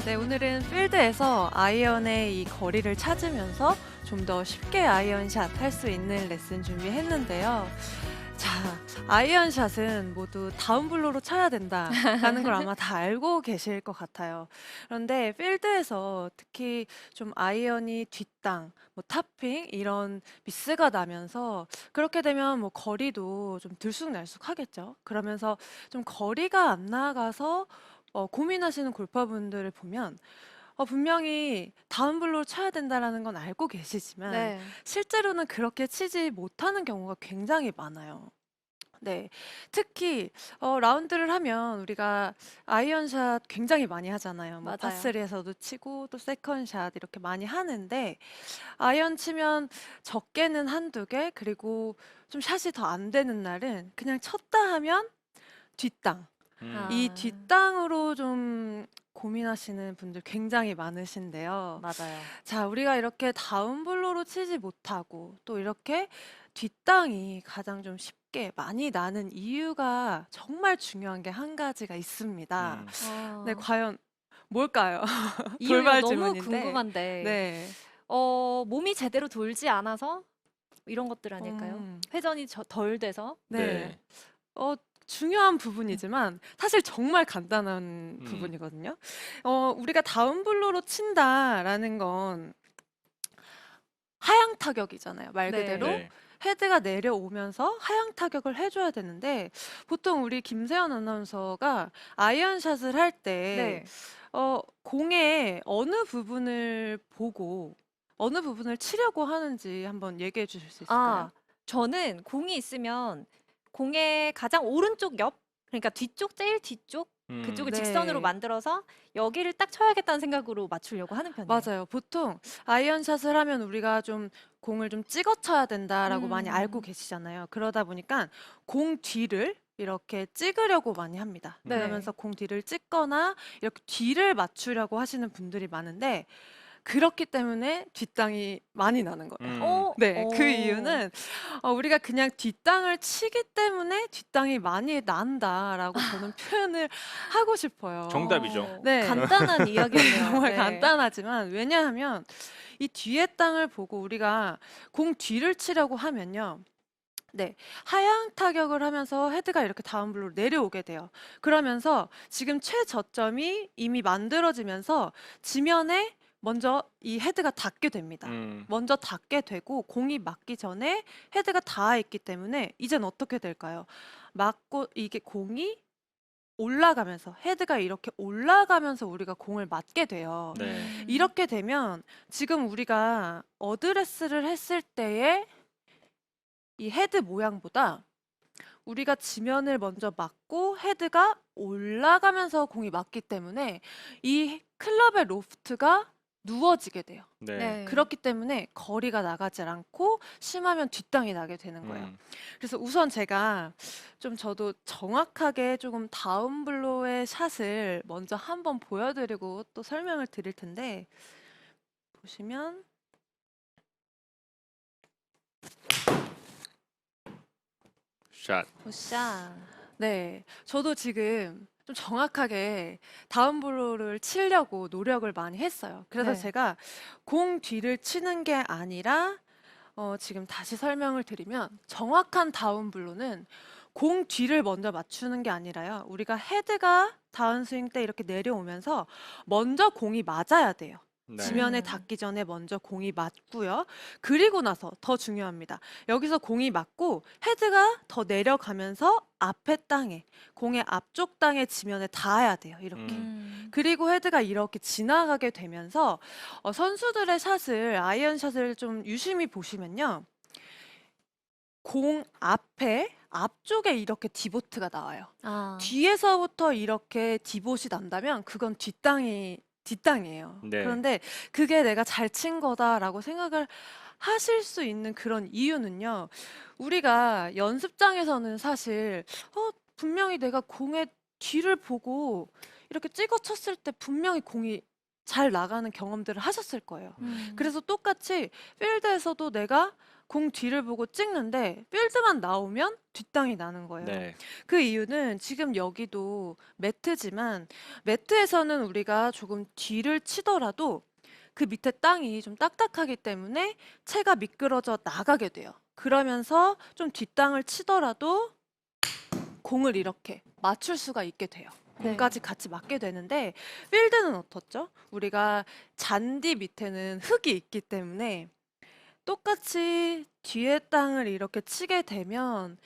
네, 오늘은 필드에서 아이언의 이 거리를 찾으면서 좀 더 쉽게 아이언샷 할 수 있는 레슨 준비했는데요. 자, 아이언샷은 모두 다운블로로 쳐야 된다라는 걸 아마 다 알고 계실 것 같아요. 그런데 필드에서 특히 좀 아이언이 뒷땅, 뭐 탑핑 이런 미스가 나면서 그렇게 되면 뭐 거리도 좀 들쑥날쑥하겠죠. 그러면서 좀 거리가 안 나가서 고민하시는 골퍼분들을 보면 분명히 다운블로를 쳐야 된다라는 건 알고 계시지만 네. 실제로는 그렇게 치지 못하는 경우가 굉장히 많아요. 네. 특히 라운드를 하면 우리가 아이언샷 굉장히 많이 하잖아요. 뭐 맞아요. 파3에서도 치고 또 세컨샷 이렇게 많이 하는데 아이언 치면 적게는 한두 개 그리고 좀 샷이 더 안 되는 날은 그냥 쳤다 하면 뒷땅. 이 아. 뒷땅으로 좀 고민하시는 분들 굉장히 많으신데요. 맞아요. 자, 우리가 이렇게 다운블로로 치지 못하고 또 이렇게 뒷땅이 가장 좀 쉽게 많이 나는 이유가 정말 중요한 게 한 가지가 있습니다. 음. 네, 어. 과연 뭘까요? 이유요. 돌발 너무 질문인데. 궁금한데 네. 몸이 제대로 돌지 않아서 이런 것들 아닐까요? 음, 회전이 덜 돼서? 네. 네. 어, 중요한 부분이지만 사실 정말 간단한 음. 부분이거든요. 우리가 다운블로로 친다라는 건 하향 타격이잖아요. 말 네. 그대로 네. 헤드가 내려오면서 하향 타격을 해줘야 되는데 보통 우리 김세현 아나운서가 아이언샷을 할 때 네. 공의 어느 부분을 보고 어느 부분을 치려고 하는지 한번 얘기해 주실 수 있을까요? 아, 저는 공이 있으면 공의 가장 오른쪽 옆, 그러니까 뒤쪽, 제일 뒤쪽 그쪽을 직선으로 네. 만들어서 여기를 딱 쳐야겠다는 생각으로 맞추려고 하는 편이에요. 맞아요. 보통 아이언샷을 하면 우리가 좀 공을 좀 찍어 쳐야 된다라고 많이 알고 음. 계시잖아요. 그러다 보니까 공 뒤를 이렇게 찍으려고 많이 합니다. 네. 그러면서 공 뒤를 찍거나 이렇게 뒤를 맞추려고 하시는 분들이 많은데 그렇기 때문에 뒷땅이 많이 나는 거예요. 음. 어? 네, 그 어. 이유는 우리가 그냥 뒷땅을 치기 때문에 뒷땅이 많이 난다라고 저는 표현을 하고 싶어요. 정답이죠. 네. 간단한 이야기네요. 정말 네. 간단하지만 왜냐하면 이 뒤의 땅을 보고 우리가 공 뒤를 치려고 하면요. 네. 하향 타격을 하면서 헤드가 이렇게 다운블로로 내려오게 돼요. 그러면서 지금 최저점이 이미 만들어지면서 지면에 먼저 이 헤드가 닿게 됩니다. 음. 먼저 닿게 되고 공이 맞기 전에 헤드가 닿아 있기 때문에 이젠 어떻게 될까요? 맞고 이게 공이 올라가면서 헤드가 이렇게 올라가면서 우리가 공을 맞게 돼요. 네. 이렇게 되면 지금 우리가 어드레스를 했을 때의 이 헤드 모양보다 우리가 지면을 먼저 맞고 헤드가 올라가면서 공이 맞기 때문에 이 클럽의 로프트가 누워지게 돼요. 네. 네. 그렇기 때문에 거리가 나가지 않고 심하면 뒷땅이 나게 되는 거예요. 음. 그래서 우선 제가 좀 저도 정확하게 조금 다운블로의 샷을 먼저 한번 보여드리고 또 설명을 드릴 텐데 보시면 샷. 굿샷. 네, 저도 지금 좀 정확하게 다운블로를 치려고 노력을 많이 했어요. 그래서 네. 제가 공 뒤를 치는 게 아니라 지금 다시 설명을 드리면 정확한 다운블로는 공 뒤를 먼저 맞추는 게 아니라요. 우리가 헤드가 다운스윙 때 이렇게 내려오면서 먼저 공이 맞아야 돼요. 네. 지면에 닿기 전에 먼저 공이 맞고요. 그리고 나서 더 중요합니다. 여기서 공이 맞고 헤드가 더 내려가면서 앞에 땅에, 공의 앞쪽 땅에 지면에 닿아야 돼요. 이렇게. 음. 그리고 헤드가 이렇게 지나가게 되면서 선수들의 샷을 아이언샷을 좀 유심히 보시면요. 공 앞에 앞쪽에 이렇게 디보트가 나와요. 아. 뒤에서부터 이렇게 디봇이 난다면 그건 뒷땅이에요. 네. 그런데 그게 내가 잘 친 거다라고 생각을 하실 수 있는 그런 이유는요. 우리가 연습장에서는 사실 분명히 내가 공의 뒤를 보고 이렇게 찍어 쳤을 때 분명히 공이 잘 나가는 경험들을 하셨을 거예요. 음. 그래서 똑같이 필드에서도 내가 공 뒤를 보고 찍는데 필드만 나오면 뒷땅이 나는 거예요. 네. 그 이유는 지금 여기도 매트지만 매트에서는 우리가 조금 뒤를 치더라도 그 밑에 땅이 좀 딱딱하기 때문에 채가 미끄러져 나가게 돼요. 그러면서 좀 뒷땅을 치더라도 공을 이렇게 맞출 수가 있게 돼요. 공까지 같이 맞게 되는데 필드는 어떻죠? 우리가 잔디 밑에는 흙이 있기 때문에 똑같이 뒤에 땅을 이렇게 치게 되면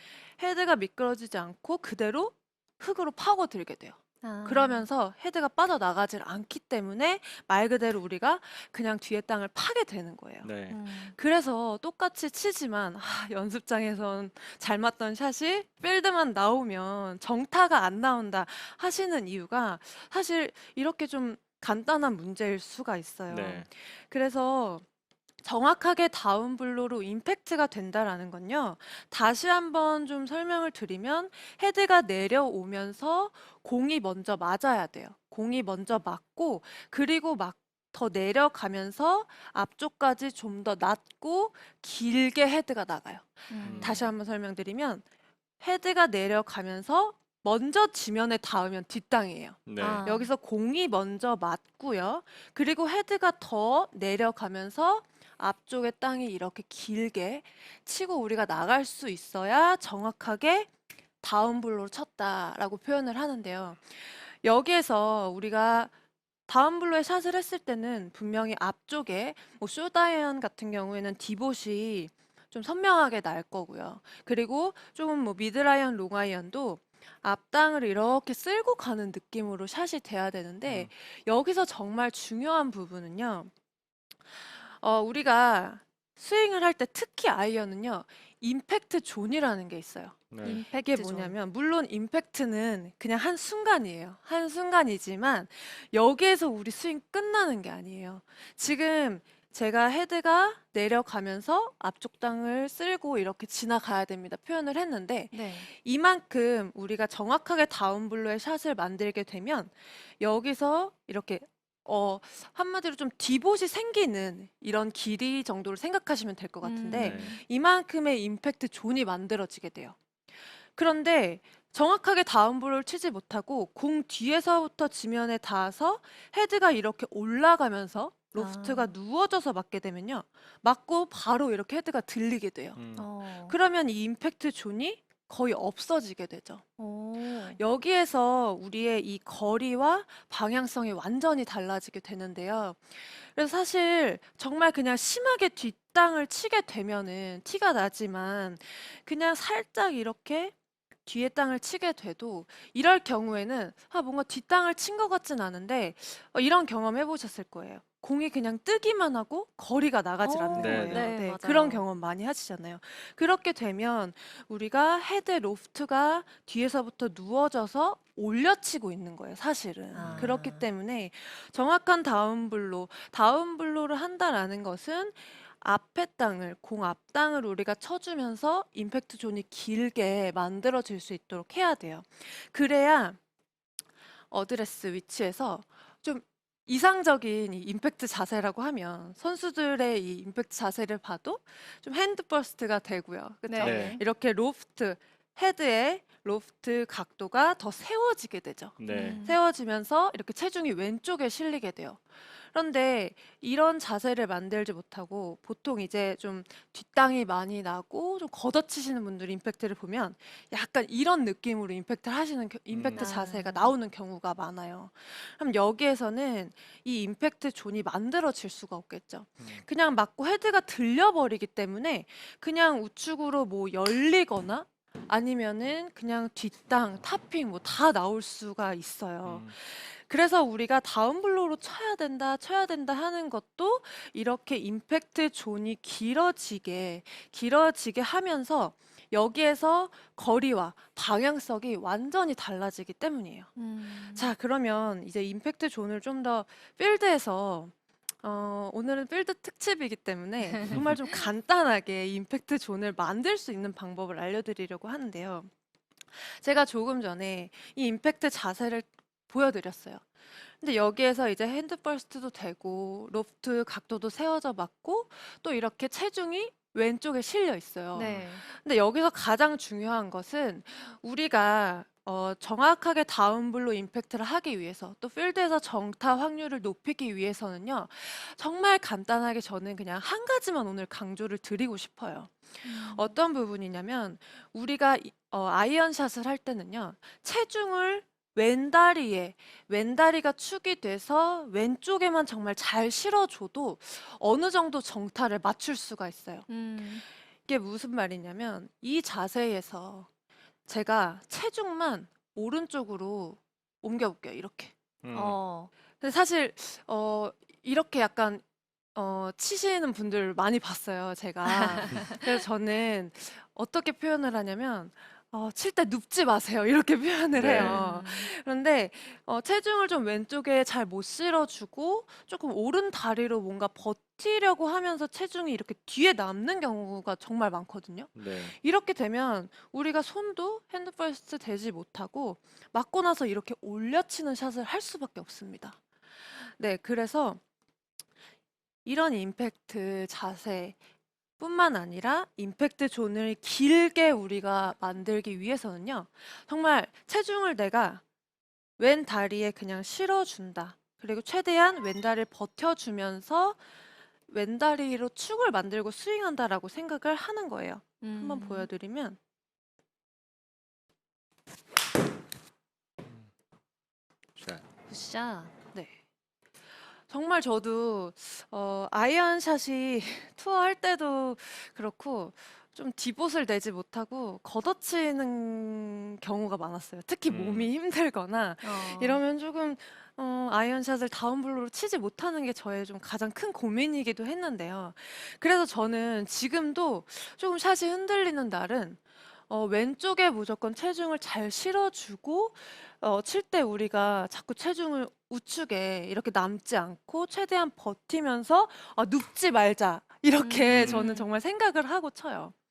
헤드가 미끄러지지 않고 그대로 흙으로 파고들게 돼요. 아. 그러면서 헤드가 빠져나가질 않기 때문에 말 그대로 우리가 그냥 뒤에 땅을 파게 되는 거예요. 네. 그래서 똑같이 치지만 연습장에선 잘 맞던 샷이 필드만 나오면 정타가 안 나온다 하시는 이유가 사실 이렇게 좀 간단한 문제일 수가 있어요. 네. 그래서 정확하게 다운블로로 임팩트가 된다라는 건요. 다시 한번 좀 설명을 드리면 헤드가 내려오면서 공이 먼저 맞아야 돼요. 공이 먼저 맞고 그리고 막 더 내려가면서 앞쪽까지 좀 더 낮고 길게 헤드가 나가요. 다시 한번 설명드리면 헤드가 내려가면서 먼저 지면에 닿으면 뒷땅이에요. 네. 아. 여기서 공이 먼저 맞고요. 그리고 헤드가 더 내려가면서 앞쪽의 땅이 이렇게 길게 치고 우리가 나갈 수 있어야 정확하게 다운블로를 쳤다라고 표현을 하는데요. 여기에서 우리가 다운블로에 샷을 했을 때는 분명히 앞쪽에 뭐 쇼다이언 같은 경우에는 디봇이 좀 선명하게 날 거고요. 그리고 조금 뭐 미드라이언, 롱아이언도 앞땅을 이렇게 쓸고 가는 느낌으로 샷이 돼야 되는데 여기서 정말 중요한 부분은요. 우리가 스윙을 할 때 특히 아이언은요. 임팩트 존이라는 게 있어요. 네. 임팩트 이게 존. 뭐냐면 물론 임팩트는 그냥 한 순간이에요. 한 순간이지만 여기에서 우리 스윙 끝나는 게 아니에요. 지금 제가 헤드가 내려가면서 앞쪽 땅을 쓸고 이렇게 지나가야 됩니다. 표현을 했는데 네. 이만큼 우리가 정확하게 다운블로의 샷을 만들게 되면 여기서 이렇게 한마디로 좀 디봇이 생기는 이런 길이 정도를 생각하시면 될 것 같은데 네. 이만큼의 임팩트 존이 만들어지게 돼요. 그런데 정확하게 다운볼을 치지 못하고 공 뒤에서부터 지면에 닿아서 헤드가 이렇게 올라가면서 로프트가 아. 누워져서 맞게 되면요. 맞고 바로 이렇게 헤드가 들리게 돼요. 어. 그러면 이 임팩트 존이 거의 없어지게 되죠. 오. 여기에서 우리의 이 거리와 방향성이 완전히 달라지게 되는데요. 그래서 사실 정말 그냥 심하게 뒷땅을 치게 되면은 티가 나지만 그냥 살짝 이렇게 뒤에 땅을 치게 돼도 이럴 경우에는 뭔가 뒷땅을 친 것 같진 않은데 이런 경험 해보셨을 거예요. 공이 그냥 뜨기만 하고 거리가 나가질 않는 네, 거예요. 네. 맞아요. 그런 경험 많이 하시잖아요. 그렇게 되면 우리가 헤드 로프트가 뒤에서부터 누워져서 올려치고 있는 거예요, 사실은. 아. 그렇기 때문에 정확한 다운블로를 한다라는 것은 앞에 땅을, 공 앞 땅을 우리가 쳐주면서 임팩트 존이 길게 만들어질 수 있도록 해야 돼요. 그래야 어드레스 위치에서 좀 이상적인 이 임팩트 자세라고 하면 선수들의 이 임팩트 자세를 봐도 좀 핸드 퍼스트가 되고요. 그렇죠? 네. 이렇게 헤드의 로프트 각도가 더 세워지게 되죠. 네. 세워지면서 이렇게 체중이 왼쪽에 실리게 돼요. 그런데 이런 자세를 만들지 못하고 보통 이제 좀 뒷땅이 많이 나고 좀 걷어치시는 분들 임팩트를 보면 약간 이런 느낌으로 임팩트 아. 자세가 나오는 경우가 많아요. 그럼 여기에서는 이 임팩트 존이 만들어질 수가 없겠죠. 그냥 맞고 헤드가 들려버리기 때문에 그냥 우측으로 뭐 열리거나 아니면은 그냥 뒷땅, 탑핑 뭐 다 나올 수가 있어요. 그래서 우리가 다운블로로 쳐야 된다 하는 것도 이렇게 임팩트 존이 길어지게 하면서 여기에서 거리와 방향성이 완전히 달라지기 때문이에요. 자, 그러면 이제 임팩트 존을 좀 더 필드에서 오늘은 필드 특집이기 때문에 정말 좀 간단하게 임팩트 존을 만들 수 있는 방법을 알려드리려고 하는데요. 제가 조금 전에 이 임팩트 자세를 보여드렸어요. 근데 여기에서 이제 핸드 퍼스트도 되고 로프트 각도도 세워져 맞고 또 이렇게 체중이 왼쪽에 실려 있어요. 네. 근데 여기서 가장 중요한 것은 우리가 정확하게 다운블로 임팩트를 하기 위해서 또 필드에서 정타 확률을 높이기 위해서는요. 정말 간단하게 저는 그냥 한 가지만 오늘 강조를 드리고 싶어요. 어떤 부분이냐면 우리가 아이언샷을 할 때는요. 체중을 왼다리가 축이 돼서 왼쪽에만 정말 잘 실어줘도 어느 정도 정타를 맞출 수가 있어요. 이게 무슨 말이냐면 이 자세에서 제가 체중만 오른쪽으로 옮겨볼게요. 이렇게. 어. 근데 사실 이렇게 약간 치시는 분들 많이 봤어요, 제가. 그래서 저는 어떻게 표현을 하냐면 칠 때 눕지 마세요. 이렇게 표현을 네. 해요. 그런데 체중을 좀 왼쪽에 잘 못 실어주고 조금 오른 다리로 뭔가 버티려고 하면서 체중이 이렇게 뒤에 남는 경우가 정말 많거든요. 네. 이렇게 되면 우리가 손도 핸드 퍼스트 되지 못하고 맞고 나서 이렇게 올려치는 샷을 할 수밖에 없습니다. 네, 그래서 이런 임팩트 자세뿐만 아니라 임팩트 존을 길게 우리가 만들기 위해서는요. 정말 체중을 내가 왼 다리에 그냥 실어준다. 그리고 최대한 왼 다리를 버텨주면서 왼 다리로 축을 만들고 스윙한다라고 생각을 하는 거예요. 한번 보여드리면 샷. 굿샷. 네. 정말 저도 아이언샷이 투어 할 때도 그렇고 좀 디봇을 내지 못하고 걷어치는 경우가 많았어요. 특히 몸이 힘들거나 이러면 조금 아이언샷을 다운블로로 치지 못하는 게 저의 좀 가장 큰 고민이기도 했는데요. 그래서 저는 지금도 조금 샷이 흔들리는 날은 왼쪽에 무조건 체중을 잘 실어주고 칠 때 우리가 자꾸 체중을 우측에 이렇게 남지 않고 최대한 버티면서 눕지 말자 이렇게 저는 음. 정말 생각을 하고 쳐요.